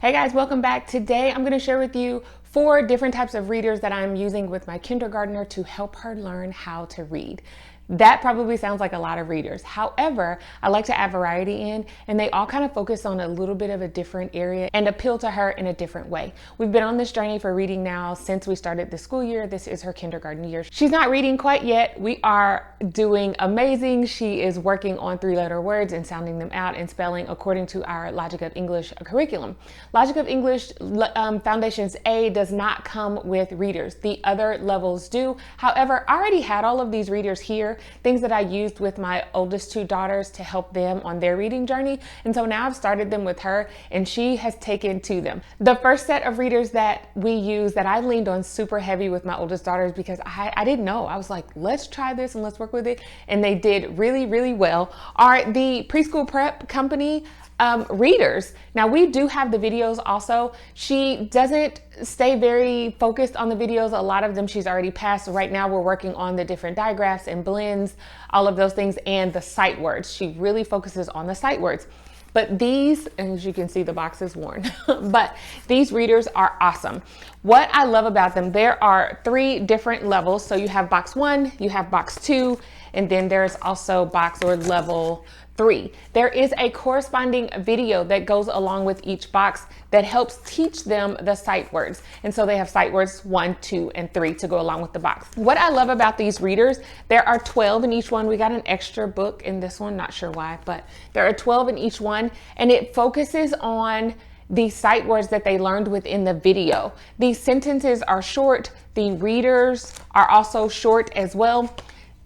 Hey guys, welcome back. Today I'm going to share with you 4 different types of readers that I'm using with my kindergartner to help her learn how to read. That probably sounds like a lot of readers. However, I like to add variety in, and they all kind of focus on a little bit of a different area and appeal to her in a different way. We've been on this journey for reading now since we started the school year. This is her kindergarten year. She's not reading quite yet. We are doing amazing. She is working on 3-letter words and sounding them out and spelling according to our Logic of English curriculum. Logic of English Foundations A does not come with readers. The other levels do. However, I already had all of these readers here, things that I used with my oldest 2 daughters to help them on their reading journey. And so now I've started them with her and she has taken to them. The first set of readers that we use that I leaned on super heavy with my oldest daughters because I didn't know. I was like, let's try this and let's work with it. And they did really, really well, are the Preschool Prep company readers. Now we do have the videos also. She doesn't stay very focused on the videos. A lot of them she's already passed. Right now we're working on the different digraphs and blends, all of those things, and the sight words. She really focuses on the sight words. But these, as you can see, the box is worn, but these readers are awesome. What I love about them, there are 3 different levels. So you have box 1, you have box 2, and then there's also box or level 3. There is a corresponding video that goes along with each box that helps teach them the sight words. And so they have sight words 1, 2, and 3 to go along with the box. What I love about these readers, there are 12 in each one. We got an extra book in this one, not sure why, but there are 12 in each one, and it focuses on the sight words that they learned within the video. These sentences are short. The readers are also short as well.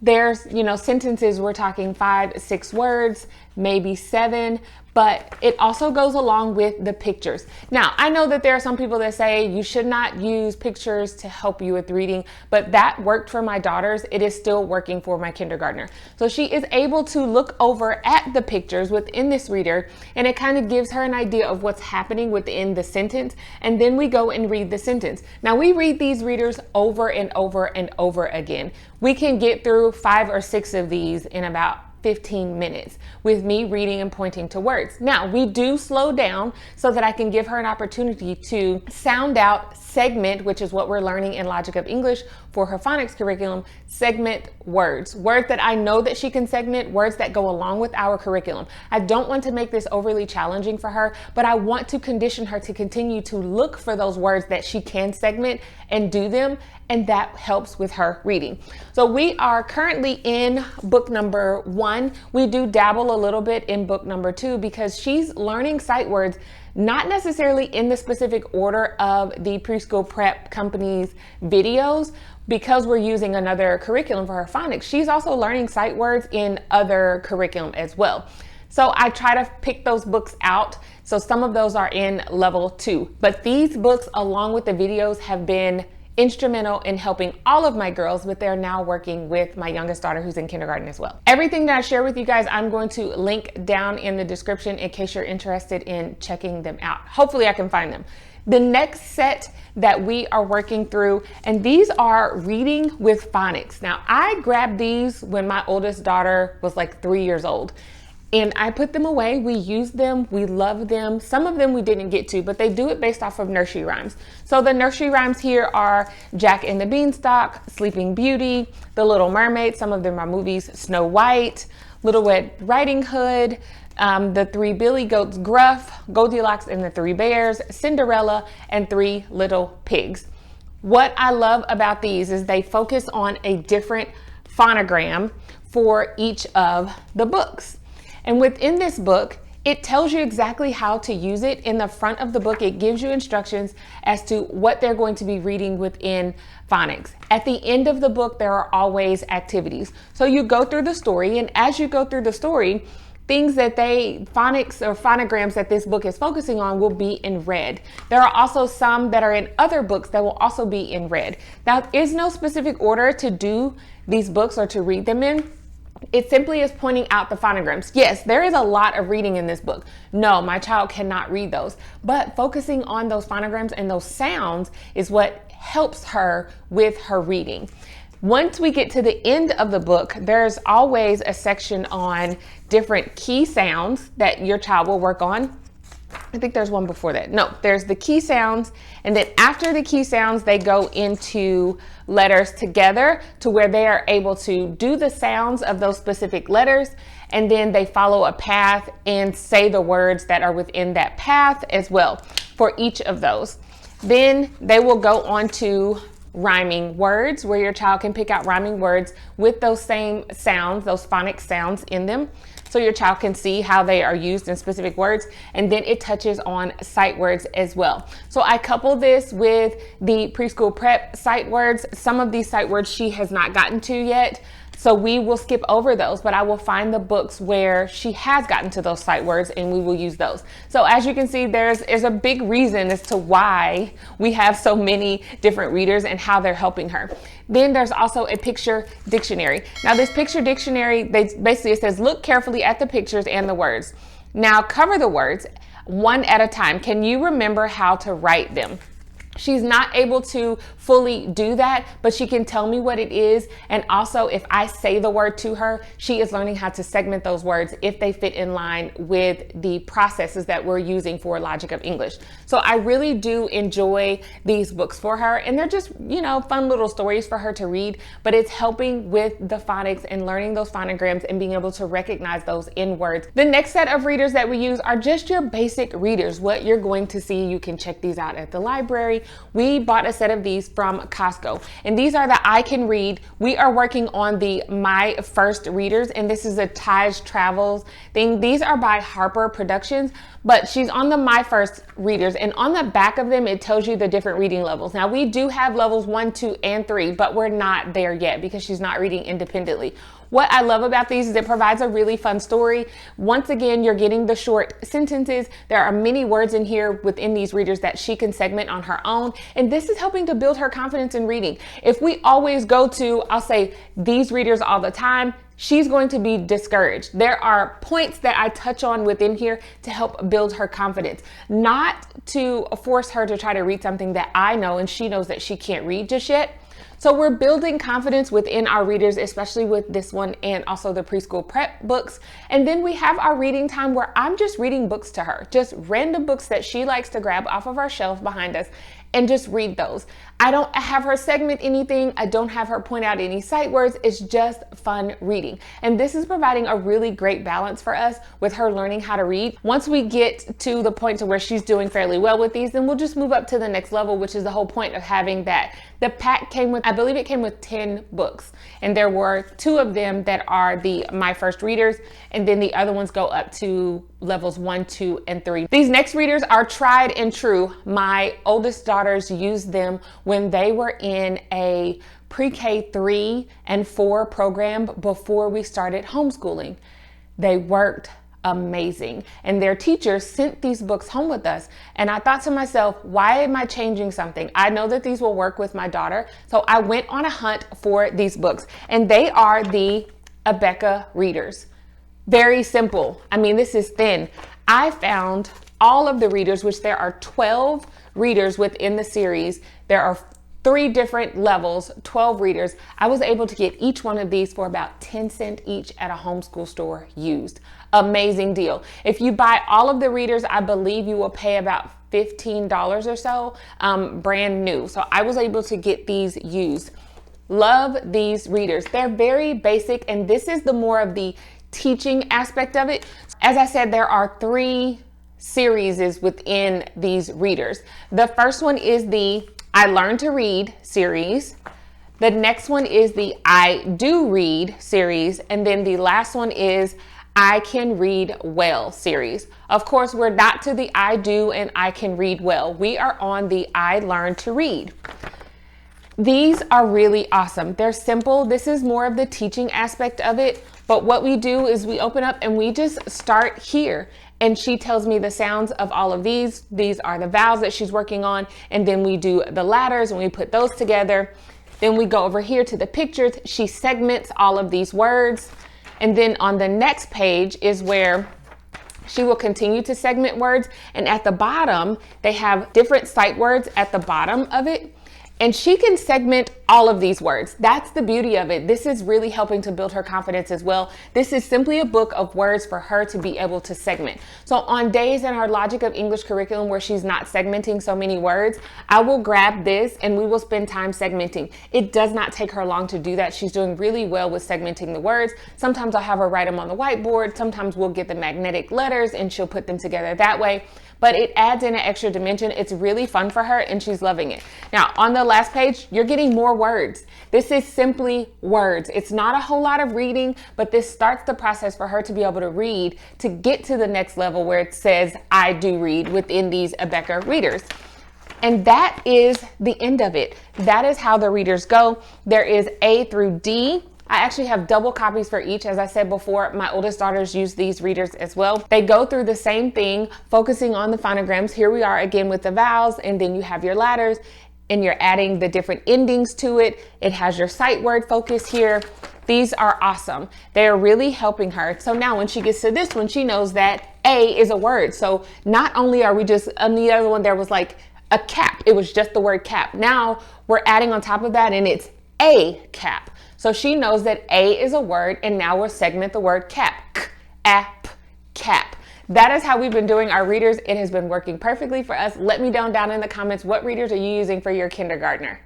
There's, sentences, we're talking 5, 6 words, maybe 7, but it also goes along with the pictures. Now, I know that there are some people that say you should not use pictures to help you with reading, but that worked for my daughters. It is still working for my kindergartner. So she is able to look over at the pictures within this reader, and it kind of gives her an idea of what's happening within the sentence. And then we go and read the sentence. Now we read these readers over and over and over again. We can get through 5 or 6 of these in about 15 minutes with me reading and pointing to words. Now we do slow down so that I can give her an opportunity to sound out, segment, which is what we're learning in Logic of English for her phonics curriculum, segment words that I know that she can segment, words that go along with our curriculum. I don't want to make this overly challenging for her, but I want to condition her to continue to look for those words that she can segment and do them, and that helps with her reading. So we are currently in book number 1. We do dabble a little bit in book number 2 because she's learning sight words, not necessarily in the specific order of the Preschool Prep company's videos, because we're using another curriculum for her phonics. She's also learning sight words in other curriculum as well. So I try to pick those books out. So some of those are in level 2, but these books along with the videos have been instrumental in helping all of my girls, but they're now working with my youngest daughter who's in kindergarten as well. Everything that I share with you guys, I'm going to link down in the description in case you're interested in checking them out. Hopefully I can find them. The next set that we are working through, and these are reading with phonics. Now I grabbed these when my oldest daughter was like 3 years old. And I put them away. We use them. We love them. Some of them we didn't get to, but they do it based off of nursery rhymes. So the nursery rhymes here are Jack and the Beanstalk, Sleeping Beauty, The Little Mermaid. Some of them are movies, Snow White, Little Red Riding Hood, The 3 Billy Goats Gruff, Goldilocks and the 3 Bears, Cinderella, and 3 Little Pigs. What I love about these is they focus on a different phonogram for each of the books. And within this book, it tells you exactly how to use it. In the front of the book, it gives you instructions as to what they're going to be reading within phonics. At the end of the book, there are always activities. So you go through the story, and as you go through the story, things that phonics or phonograms that this book is focusing on will be in red. There are also some that are in other books that will also be in red. Now, there is no specific order to do these books or to read them in. It simply is pointing out the phonograms. Yes, there is a lot of reading in this book. No, my child cannot read those, but focusing on those phonograms and those sounds is what helps her with her reading. Once we get to the end of the book, there's always a section on different key sounds that your child will work on. I think there's one before that. No, there's the key sounds. And then after the key sounds, they go into letters together to where they are able to do the sounds of those specific letters. And then they follow a path and say the words that are within that path as well for each of those. Then they will go on to rhyming words, where your child can pick out rhyming words with those same sounds, those phonics sounds in them. So your child can see how they are used in specific words. And then it touches on sight words as well. So I couple this with the Preschool Prep sight words. Some of these sight words she has not gotten to yet, so we will skip over those, but I will find the books where she has gotten to those sight words and we will use those. So as you can see, there's a big reason as to why we have so many different readers and how they're helping her. Then there's also a picture dictionary. Now this picture dictionary, basically it says, look carefully at the pictures and the words. Now cover the words one at a time. Can you remember how to write them? She's not able to fully do that, but she can tell me what it is. And also if I say the word to her, she is learning how to segment those words if they fit in line with the processes that we're using for Logic of English. So I really do enjoy these books for her. And they're just, you know, fun little stories for her to read, but it's helping with the phonics and learning those phonograms and being able to recognize those in words. The next set of readers that we use are just your basic readers. What you're going to see, you can check these out at the library. We bought a set of these from Costco, and these are the I Can Read. We are working on the My First Readers, and this is a Taj Travels thing. These are by Harper Productions, but she's on the My First Readers, and on the back of them, it tells you the different reading levels. Now we do have levels 1, 2, and 3, but we're not there yet because she's not reading independently. What I love about these is it provides a really fun story. Once again, you're getting the short sentences. There are many words in here within these readers that she can segment on her own. And this is helping to build her confidence in reading. If we always go to, I'll say, these readers all the time, she's going to be discouraged. There are points that I touch on within here to help build her confidence, not to force her to try to read something that I know and she knows that she can't read just yet. So we're building confidence within our readers, especially with this one and also the Preschool Prep books. And then we have our reading time where I'm just reading books to her, just random books that she likes to grab off of our shelf behind us and just read those. I don't have her segment anything. I don't have her point out any sight words. It's just fun reading. And this is providing a really great balance for us with her learning how to read. Once we get to the point to where she's doing fairly well with these, then we'll just move up to the next level, which is the whole point of having that. The pack came with, I believe it came with 10 books, and there were 2 of them that are the My First Readers, and then the other ones go up to levels 1, 2, and 3. These next readers are tried and true. My oldest daughters used them when they were in a pre-K 3 and 4 program before we started homeschooling. They worked amazing, and their teachers sent these books home with us. And I thought to myself, why am I changing something? I know that these will work with my daughter. So I went on a hunt for these books, and they are the Abeka readers. Very simple. I mean, this is thin. I found all of the readers, which there are 12 readers within the series. There are 3 different levels, 12 readers. I was able to get each one of these for about 10 cents each at a homeschool store used. Amazing deal. If you buy all of the readers, I believe you will pay about $15 or so, brand new. So I was able to get these used. Love these readers. They're very basic, and this is the more of the teaching aspect of it. As I said, there are 3 series within these readers. The first one is the I Learn to Read series. The next one is the I Do Read series. And then the last one is I Can Read Well series. Of course, we're not to the I Do and I Can Read Well. We are on the I Learn to Read. These are really awesome. They're simple. This is more of the teaching aspect of it. But what we do is we open up and we just start here. And she tells me the sounds of all of these. These are the vowels that she's working on. And then we do the letters and we put those together. Then we go over here to the pictures. She segments all of these words. And then on the next page is where she will continue to segment words. And at the bottom, they have different sight words at the bottom of it. And she can segment all of these words. That's the beauty of it. This is really helping to build her confidence as well. This is simply a book of words for her to be able to segment. So on days in our Logic of English curriculum where she's not segmenting so many words, I will grab this and we will spend time segmenting. It does not take her long to do that. She's doing really well with segmenting the words. Sometimes I'll have her write them on the whiteboard. Sometimes we'll get the magnetic letters and she'll put them together that way. But it adds in an extra dimension. It's really fun for her and she's loving it. Now, on the last page, you're getting more words. This is simply words. It's not a whole lot of reading, but this starts the process for her to be able to read to get to the next level where it says, I do read within these Abeka readers. And that is the end of it. That is how the readers go. There is A through D. I actually have double copies for each. As I said before, my oldest daughters use these readers as well. They go through the same thing, focusing on the phonograms. Here we are again with the vowels, and then you have your ladders, and you're adding the different endings to it. It has your sight word focus here. These are awesome. They're really helping her. So now when she gets to this one, she knows that A is a word. So not only are we just, on the other one, there was like a cap. It was just the word cap. Now we're adding on top of that, and it's a cap. So she knows that A is a word, and now we'll segment the word cap. K-ap, cap. That is how we've been doing our readers. It has been working perfectly for us. Let me know down in the comments, what readers are you using for your kindergartner?